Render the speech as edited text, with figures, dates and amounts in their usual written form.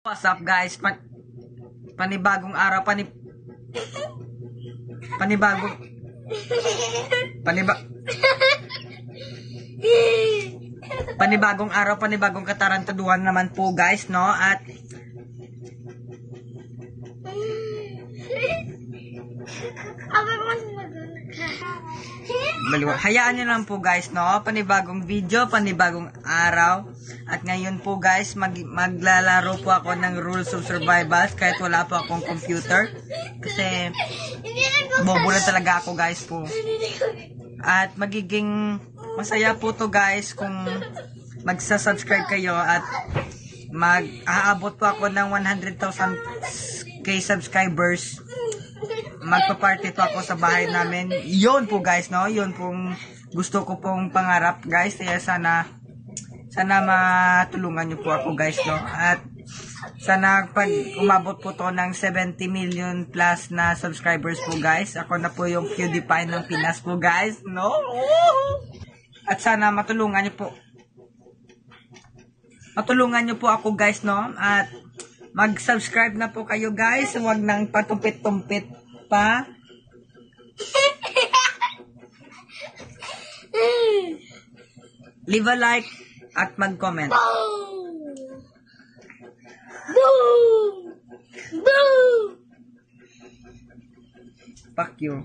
What's up guys? Panibagong araw, panibagong panibagong araw, panibagong katarantaduhan naman po guys, no? At hayaan nyo lang po guys, no? Panibagong video, panibagong araw. At ngayon po guys, maglalaro po ako ng Rules of Survival kahit wala po akong computer. Kasi bobo na talaga ako guys po. At magiging masaya po to guys kung magsa-subscribe kayo at mag-aabot po ako ng 100,000k subscribers. Magpa-party po ako sa bahay namin. Yun po guys, no? Yun pong gusto ko pong pangarap guys. Kaya sana matulungan nyo po ako guys, no? At sana pag umabot po to ng 70 million plus na subscribers po guys, ako na po yung PewDiePie ng Pinas po guys, no? At sana matulungan nyo po ako guys, no? At mag-subscribe na po kayo guys. Huwag nang patumpit-tumpit pa. Leave a like at mag-comment. Fuck you.